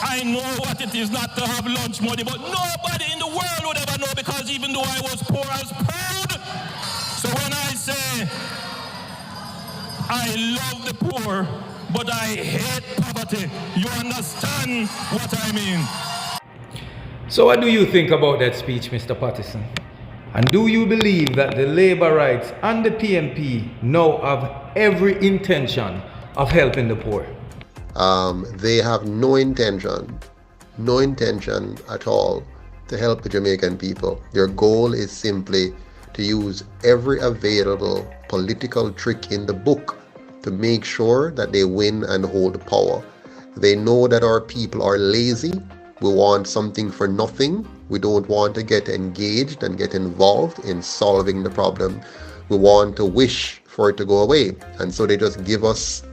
I know what it is not to have lunch money, but nobody in the world would ever know, because even though I was poor, I was proud. So when I say I love the poor, but I hate poverty, you understand what I mean? So what do you think about that speech, Mr. Patterson? And do you believe that the Labour Rights and the PMP now have every intention of helping the poor? They have no intention at all to help the Jamaican people. Their goal is simply to use every available political trick in the book to make sure that they win and hold power. They know that our people are lazy. We want something for nothing. We don't want to get engaged and get involved in solving the problem. We want to wish for it to go away. And so they just give us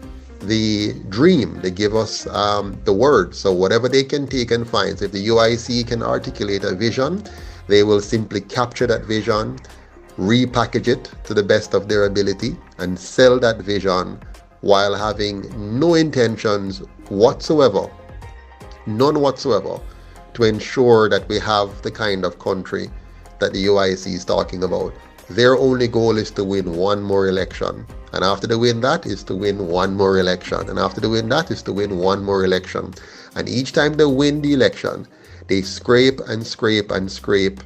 the dream. They give us the word. So whatever they can take and find. So if the UIC can articulate a vision, they will simply capture that vision, repackage it to the best of their ability, and sell that vision while having no intentions whatsoever, none whatsoever, to ensure that we have the kind of country that the UIC is talking about. Their only goal is to win one more election. And after they win that is to win one more election. And after they win that is to win one more election. And each time they win the election, they scrape and scrape and scrape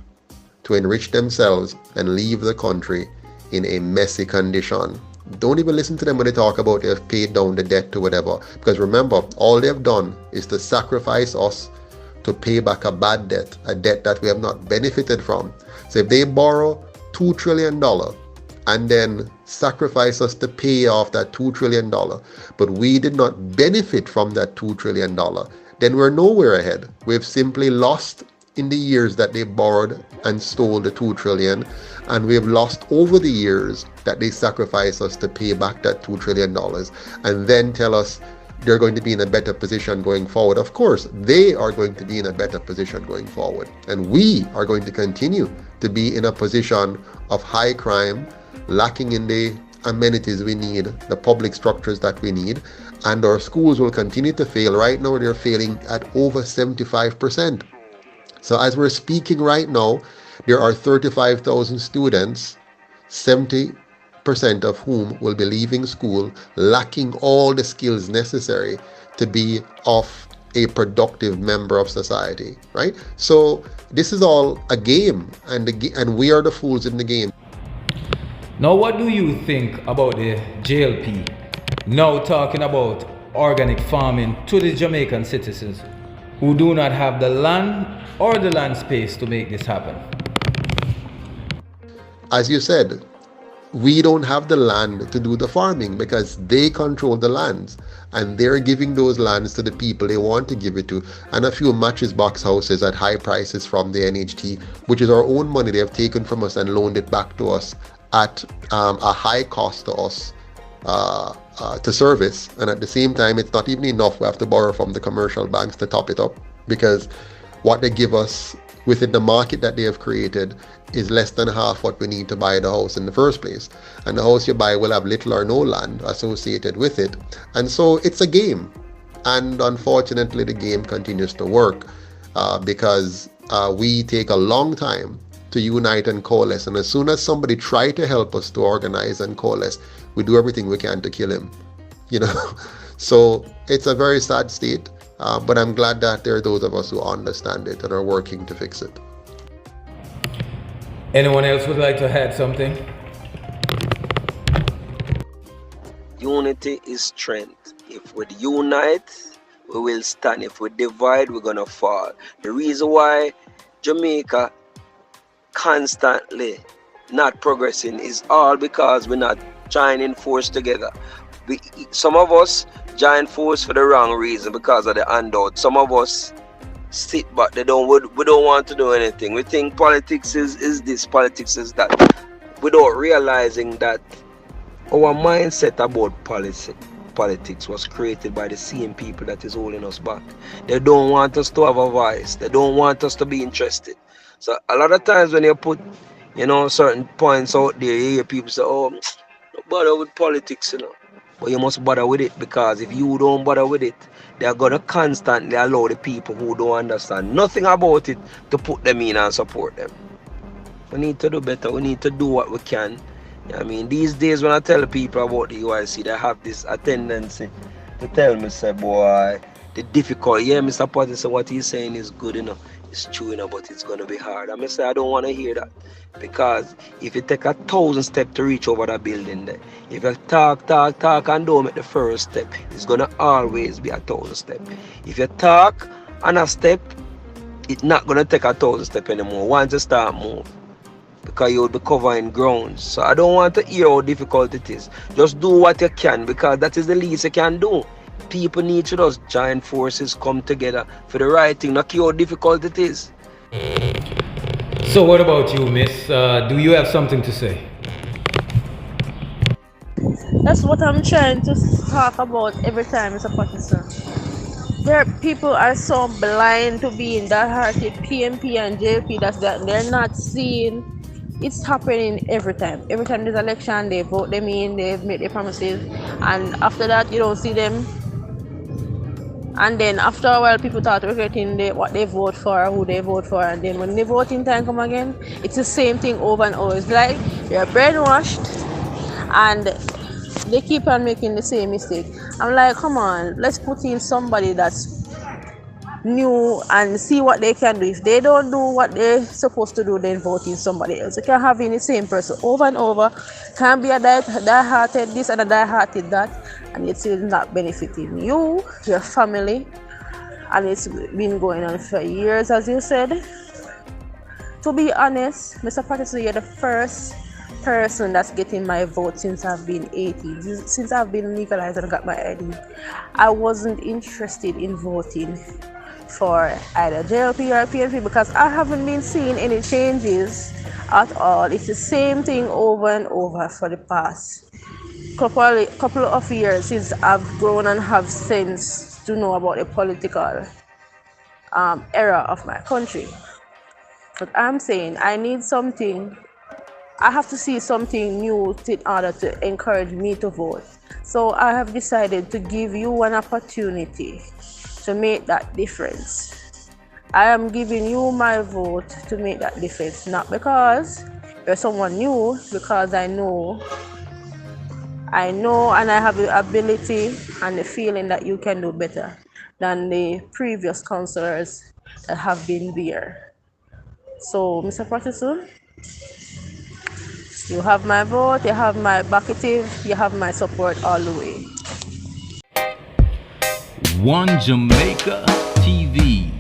to enrich themselves and leave the country in a messy condition. Don't even listen to them when they talk about they have paid down the debt to whatever. Because remember, all they've done is to sacrifice us to pay back a bad debt, a debt that we have not benefited from. So if they borrow $2 trillion and then sacrifice us to pay off that $2 trillion, but we did not benefit from that $2 trillion, then we're nowhere ahead. We've simply lost in the years that they borrowed and stole the $2 trillion, and we've lost over the years that they sacrificed us to pay back that $2 trillion, and then tell us they're going to be in a better position going forward. Of course, they are going to be in a better position going forward, and we are going to continue to be in a position of high crime, lacking in the amenities we need, the public structures that we need, and our schools will continue to fail. Right now, they're failing at over 75%. So as we're speaking right now, there are 35,000 students, 70% of whom will be leaving school lacking all the skills necessary to be of a productive member of society, right? So this is all a game, and we are the fools in the game. Now, what do you think about the JLP now talking about organic farming to the Jamaican citizens who do not have the land or the land space to make this happen? As you said, we don't have the land to do the farming because they control the lands, and they're giving those lands to the people they want to give it to, and a few matchbox houses at high prices from the NHT, which is our own money they have taken from us and loaned it back to us at a high cost to us to service. And at the same time, it's not even enough. We have to borrow from the commercial banks to top it up, because what they give us within the market that they have created is less than half what we need to buy the house in the first place. And the house you buy will have little or no land associated with it. And so it's a game. And unfortunately, the game continues to work because we take a long time to unite and coalesce. And as soon as somebody tries to help us to organize and coalesce, we do everything we can to kill him. You know, so it's a very sad state. But I'm glad that there are those of us who understand it and are working to fix it. Anyone else would like to add something? Unity is strength. If we unite, we will stand. If we divide, we're gonna fall. The reason why Jamaica constantly not progressing is all because we're not joining force together. Some of us join force for the wrong reason, because of the handout. Some of us sit back. We don't want to do anything. We think politics is this, politics is that, without realizing that our mindset about politics was created by the same people that is holding us back. They don't want us to have a voice. They don't want us to be interested. So a lot of times when you put, certain points out there, you hear people say, "Oh, no bother with politics, But you must bother with it, because if you don't bother with it, they're gonna constantly allow the people who don't understand nothing about it to put them in and support them. We need to do better. We need to do what we can. I mean, these days when I tell people about the UIC, they have this tendency to tell me, say, boy, the difficult. Yeah, Mr. Potter, so what he's saying is good enough. It's true enough, but it's gonna be hard. I say I don't want to hear that, because if you take 1,000 steps to reach over that building there, if you talk and don't make the first step, it's gonna always be 1,000 steps. If you talk and a step, it's not gonna take 1,000 steps anymore. Once you start move, because you'll be covering grounds. So I don't want to hear how difficult it is. Just do what you can, because that is the least you can do. People need to just join forces, come together for the right thing, not care how difficult it is. So what about you, miss? Do you have something to say? That's what I'm trying to talk about every time, Mr. Patterson. There, people are so blind to being that hearted PMP and JP that they're not seeing. It's happening every time. Every time there's election, they vote them in, they make their promises, and after that, you don't see them. And then after a while, people start regretting what they vote for, who they vote for, and then when the voting time come again, it's the same thing over and over. It's like they're brainwashed, and they keep on making the same mistake. I'm like, come on, let's put in somebody that's new and see what they can do. If they don't do what they're supposed to do, then vote in somebody else. You can't have the same person over and over. Can't be a die-hearted this and a die-hearted that, and it's still not benefiting you, your family, and it's been going on for years, as you said. To be honest, Mr. Patterson, you're the first person that's getting my vote since I've been 18. Since I've been legalized and got my ID, I wasn't interested in voting for either JLP or PNP because I haven't been seeing any changes at all. It's the same thing over and over for the past couple of years since I've grown and have sense to know about the political era of my country. But I'm saying I need something. I have to see something new in order to encourage me to vote. So I have decided to give you an opportunity to make that difference. I am giving you my vote to make that difference, not because you're someone new, because I know and I have the ability and the feeling that you can do better than the previous councillors that have been there. So, Mr. Patterson, you have my vote, you have my backing, you have my support all the way. One Jamaica TV.